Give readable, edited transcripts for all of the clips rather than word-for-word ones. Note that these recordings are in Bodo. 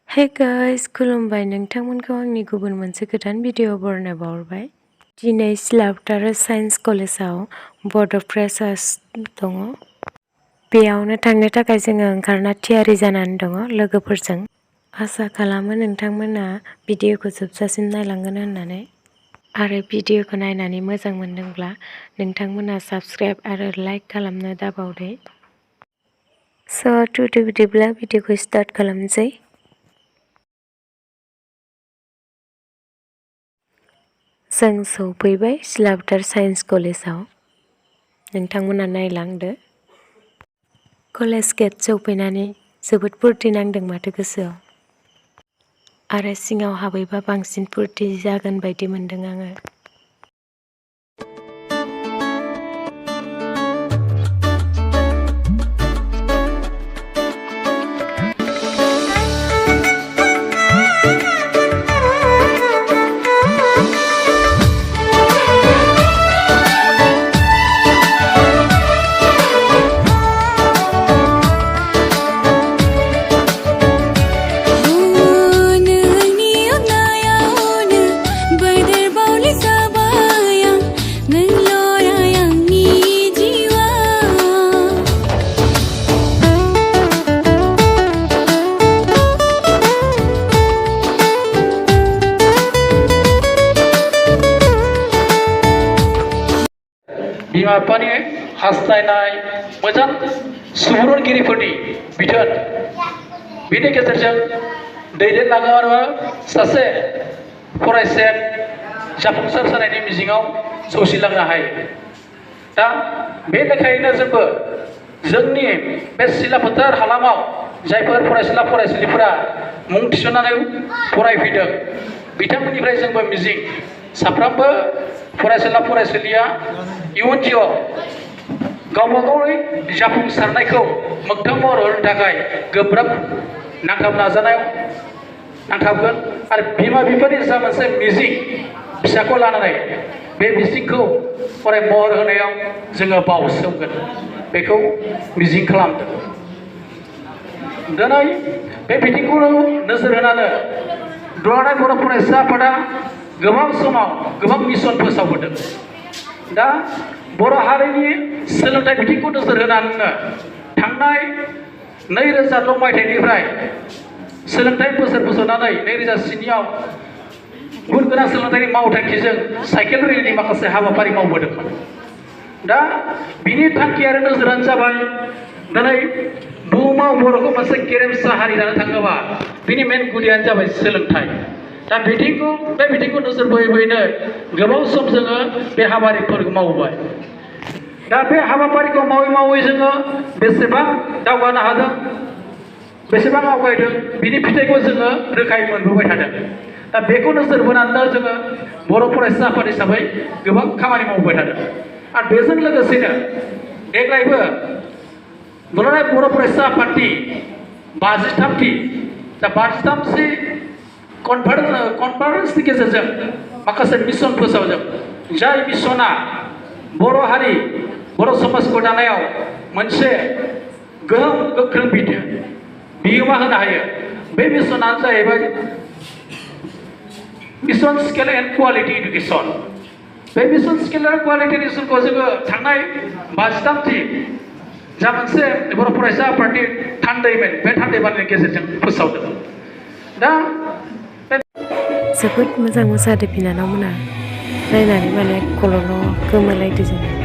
Hey guys, खुलुमबाय नोंथांमोनखौ आंनि गुबुन मोनसे गोदान भिडिअ बरनाय बावहरबाय। दिनै सिलापाथार साइन्स कलेजाव बड' प्रेसार्स दङ। बेयावनो थांनो थाखाय जोङो ओंखारना थियारि जानानै दङ लोगोफोरजों। आसा खालामो नोंथांमोना भिडिअखौ जोबजासिम नायलांगोन होननानै। आरो भिडिअखौ नायनानै मोजां मोनदोंब्ला नोंथांमोना साबस्क्राइब आरो लाइक खालामनो दाबावदे। स' बिदिब्ला भिडिअखौ स्टार्ट खालामनोसै। जों सौफैबाय सिलापाथार साइन्स कलेजाव। नोंथांमोना नायलांदो। कलेज गेट सौफैनानै जोबोद फुरथि नांदों माथो गोसोआव। आरो सिङाव हाबैबा बांसिन फुरथि जागोन बायदि मोनदों आङो। बिमा बिफानि हास्थायनाय मोजां सुबुरुनगिरिफोरनि बिथोन बिनि गेजेरजों दैदेनलाङो आरो सासे फरायसाया जाफुंसार जानायनि मिजिङाव सौसिलांनो हायो। दा बे लेखायैनो जोंबो जोंनि बे सिलापाथार हालामाव जायफोर फरायसुला फरायसुलिफोरा मुं थिसननानै फरायफैदों बिथांमोननिफ्राय जोंबो मिजिं साफ्रोमबो फरायसुला फरायसुलिया इयुन जिउआव गावबा गावनि जाफुंसारनायखौ मोगथां महर होनो थाखाय गोब्राब नांथाब नाजानायाव नांथाबगोन आरो बिमा बिफानि जा मोनसे मिजिं फिसाखौ लानानै बे मिजिंखौ फराय महर होनायाव जोङो बावसोमगोन बेखौ मिजिं खालामदों। दिनै बे बिथिंखौ नोजोर होनानै दुलाराय बर' फरायसा आफादा गोबां समाव गोबां मिशन फोसावबोदों। दा बर' हारिनि सोलोंथाइ बिथिंखौ नोजोर होनानैनो थांनाय 2000 मायथाइनिफ्राय सोलोंथाइ बोसोर फोसावनानै 2007आव गुन गोनां सोलोंथाइनि मावथांखिजों साइकेल रेलिनि माखासे हाबाफारि मावबोदोंमोन। दा बिनि थांखि आरो नोजोरानो जाबाय दिनै बुहुमाव बर'खौ मोनसे गेरेमसा हारि जानो थाङोबा बिनि मेन गुदियानो जाबाय सोलोंथाइ। दा बे बिथिंखौ नोजोर बोयैनो गोबाव सम जोङो बे हाबाफारिफोरखौ मावबाय। दा बे हाबाफारिखौ मावै मावै जोङो बेसेबां दावगानो हादों बेसेबां आवगायदों बिनि फिथाइखौ जोङो रोखायै मोनबोबाय थादों। दा बेखौ नोजोर बोनानै जोङो बर' फरायसा आफाद हिसाबै गोबां खामानि मावबाय थादों। आरो बेजों लोगोसेनो देग्लायबो दुलाराय बर' फरायसा आफादनि 53थि कनफारेन्सनि गेजेरजों माखासे मिशन फोसावदों। जाय मिशना बर' हारि बर' समाजखौ दानायाव मोनसे गोहोम गोख्रों बिहोमा होनो हायो। बे मिशनानो जाहैबाय mission scale and quality education. बे मिशन स्केल एन्ड क्वालिटि इडुकेसनखौ जोङो थांनाय 53थि जा मोनसे बर' फरायसा आफादनि थान्दैमोन बे थान्दैमाननि गेजेरजों फोसावदों। दा जोबोद मोजां मोसादों बिनानावमोना। नायनानै माने खर'ल' गोमोलायदो जोङो।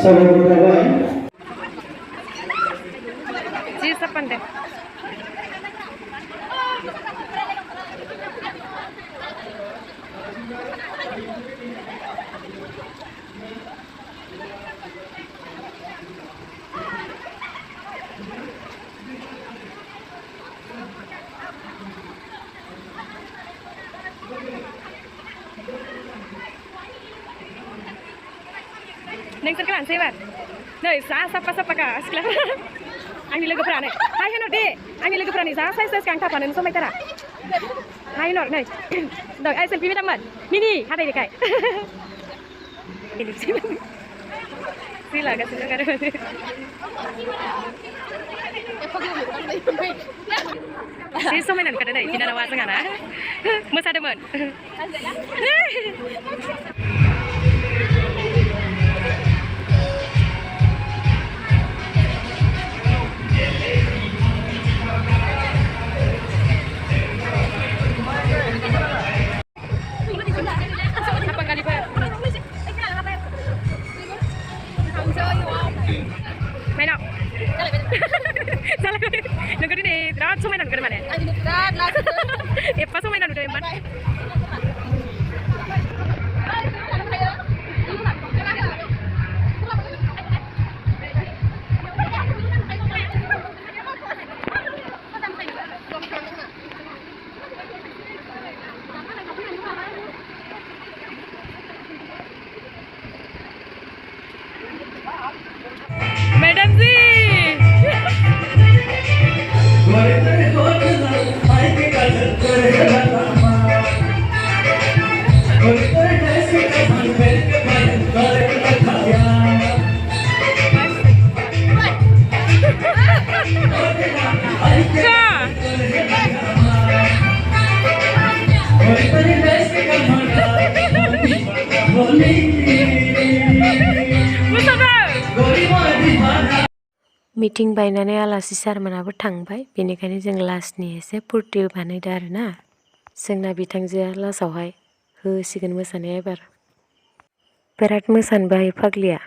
साबायखर थाबाय जी sapande neng sekarang sebar नै साफा गासिला आंनि लोगोफोरा नै हाय होनर दे आंनि लोगोफोरा नै साइज गांथाफानो समायथारा हाय होनर नै नै आइ सेल्फि मोजांमोन मिनि हाथाय देखाय जि लागासिनो आरो जि समायना नुखादों नै बिनानावा जोंहा ना मोसादोंमोन Main Salah nunggu ini berat semua nunggu mana? Berat lah. Apa semua nunggu empat? Madam जी Meeting बायनानै आलासि सारमोनाबो थांबाय बेनिखायनो जों लासनि एसे फुर्ति बानायदो आरोना जोंना बिथांजोआ लासावहाय होसिगोन मोसानाया एबार बिराद मोसानोबो हायो फाग्लिया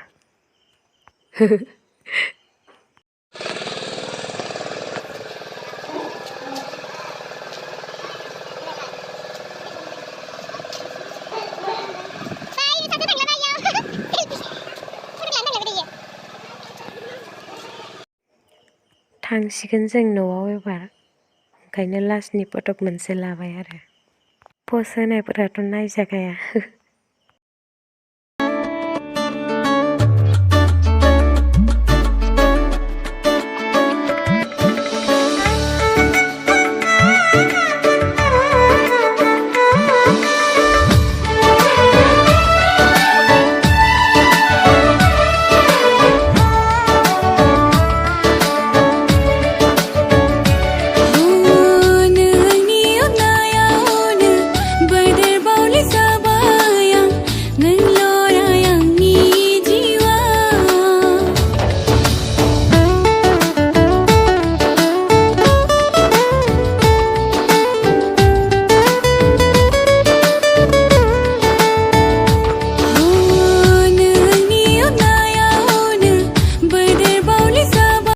थांसिगोन जों न'आव एबार ओंखायनो लासनि फटक मोनसे लाबाय आरो पस्ट होनायफोराथ' नायजाखाया